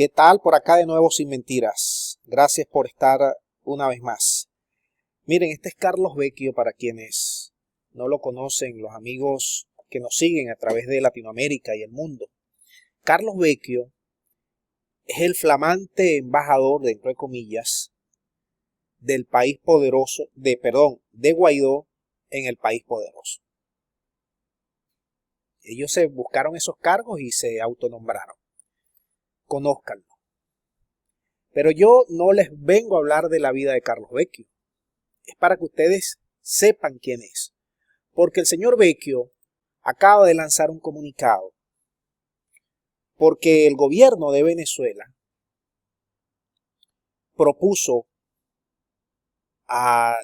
¿Qué tal? Por acá de nuevo sin mentiras. Gracias por estar una vez más. Miren, este es Carlos Vecchio para quienes no lo conocen, los amigos que nos siguen a través de Latinoamérica y el mundo. Carlos Vecchio es el flamante embajador, dentro de comillas, del país poderoso, de Guaidó en el país poderoso. Ellos se buscaron esos cargos y se autonombraron. Conózcanlo. Pero yo no les vengo a hablar de la vida de Carlos Vecchio. Es para que ustedes sepan quién es. Porque el señor Vecchio acaba de lanzar un comunicado. Porque el gobierno de Venezuela propuso a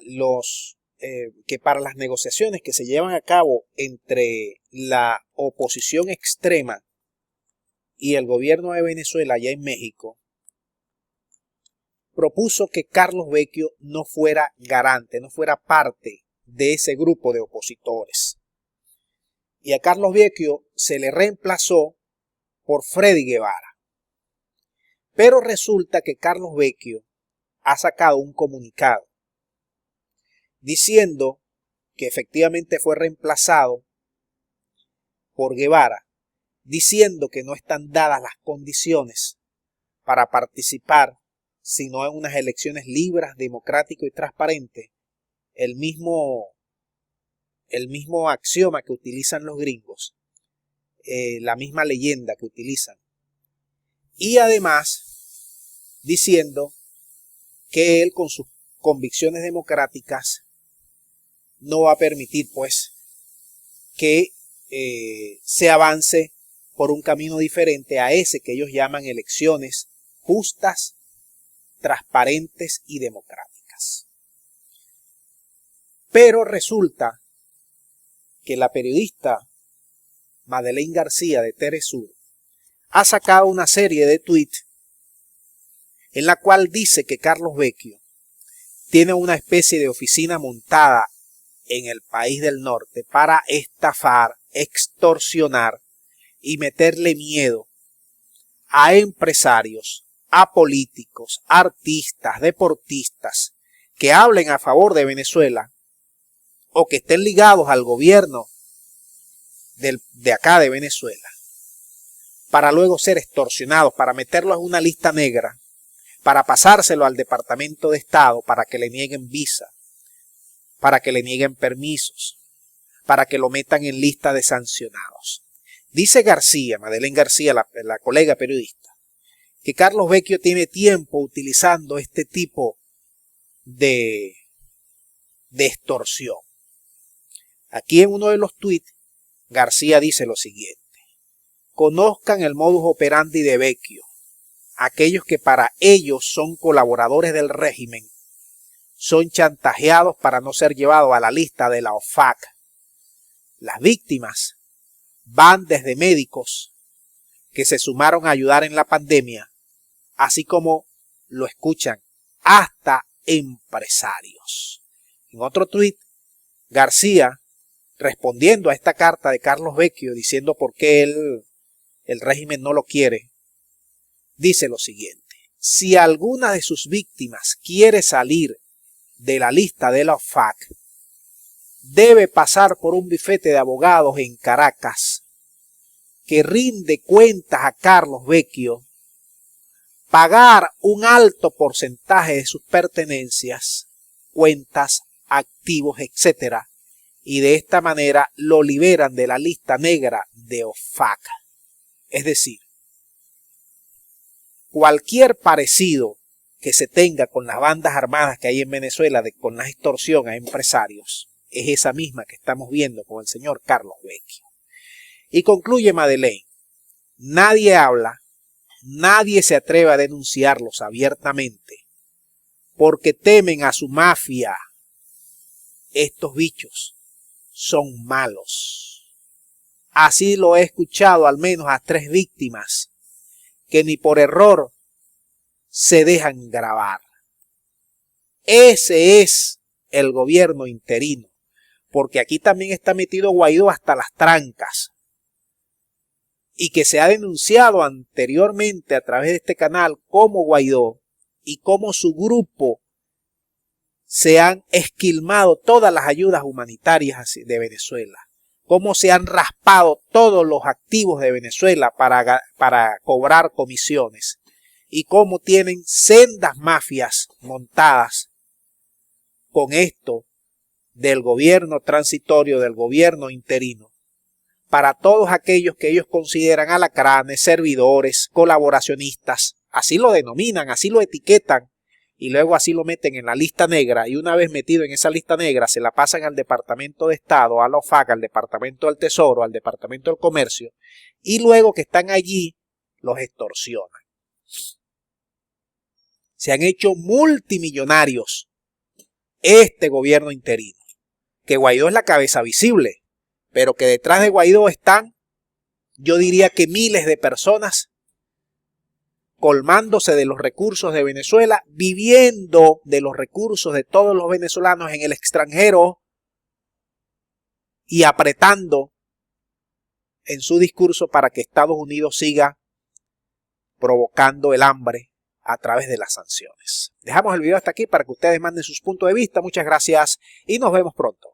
que para las negociaciones que se llevan a cabo entre la oposición extrema y el gobierno de Venezuela allá en México, propuso que Carlos Vecchio no fuera garante, no fuera parte de ese grupo de opositores. Y a Carlos Vecchio se le reemplazó por Freddy Guevara. Pero resulta que Carlos Vecchio ha sacado un comunicado diciendo que efectivamente fue reemplazado por Guevara, diciendo que no están dadas las condiciones para participar, sino en unas elecciones libres, democráticas y transparentes, el mismo axioma que utilizan los gringos, la misma leyenda que utilizan. Y además diciendo que él con sus convicciones democráticas no va a permitir pues que se avance por un camino diferente a ese que ellos llaman elecciones justas, transparentes y democráticas. Pero resulta que la periodista Madeleine García de Telesur ha sacado una serie de tweets en la cual dice que Carlos Vecchio tiene una especie de oficina montada en el país del norte para estafar, extorsionar y meterle miedo a empresarios, a políticos, artistas, deportistas que hablen a favor de Venezuela o que estén ligados al gobierno de acá de Venezuela, para luego ser extorsionados, para meterlos en una lista negra, para pasárselo al Departamento de Estado, para que le nieguen visa, para que le nieguen permisos, para que lo metan en lista de sancionados. Dice García, Madeleine García, la colega periodista, que Carlos Vecchio tiene tiempo utilizando este tipo de extorsión. Aquí en uno de los tweets, García dice lo siguiente: conozcan el modus operandi de Vecchio. Aquellos que para ellos son colaboradores del régimen son chantajeados para no ser llevados a la lista de la OFAC. Las víctimas van desde médicos que se sumaron a ayudar en la pandemia, así como lo escuchan, hasta empresarios. En otro tuit, García, respondiendo a esta carta de Carlos Vecchio, diciendo por qué el régimen no lo quiere, dice lo siguiente: si alguna de sus víctimas quiere salir de la lista de la OFAC, debe pasar por un bufete de abogados en Caracas que rinde cuentas a Carlos Vecchio, pagar un alto porcentaje de sus pertenencias, cuentas, activos, etc. Y de esta manera lo liberan de la lista negra de OFAC. Es decir, cualquier parecido que se tenga con las bandas armadas que hay en Venezuela, con la extorsión a empresarios, es esa misma que estamos viendo con el señor Carlos Vecchio. Y concluye Madeleine: nadie habla, nadie se atreve a denunciarlos abiertamente, porque temen a su mafia. Estos bichos son malos. Así lo he escuchado al menos a 3 víctimas que ni por error se dejan grabar. Ese es el gobierno interino, porque aquí también está metido Guaidó hasta las trancas. y que se ha denunciado anteriormente a través de este canal cómo Guaidó y cómo su grupo se han esquilmado todas las ayudas humanitarias de Venezuela, cómo se han raspado todos los activos de Venezuela para cobrar comisiones y cómo tienen sendas mafias montadas con esto del gobierno transitorio, del gobierno interino, para todos aquellos que ellos consideran alacranes, servidores, colaboracionistas, así lo denominan, así lo etiquetan, y luego así lo meten en la lista negra, y una vez metido en esa lista negra se la pasan al Departamento de Estado, a la OFAC, al Departamento del Tesoro, al Departamento del Comercio, y luego que están allí los extorsionan. Se han hecho multimillonarios este gobierno interino, que Guaidó es la cabeza visible, pero que detrás de Guaidó están, yo diría que miles de personas colmándose de los recursos de Venezuela, viviendo de los recursos de todos los venezolanos en el extranjero y apretando en su discurso para que Estados Unidos siga provocando el hambre a través de las sanciones. Dejamos el video hasta aquí para que ustedes manden sus puntos de vista. Muchas gracias y nos vemos pronto.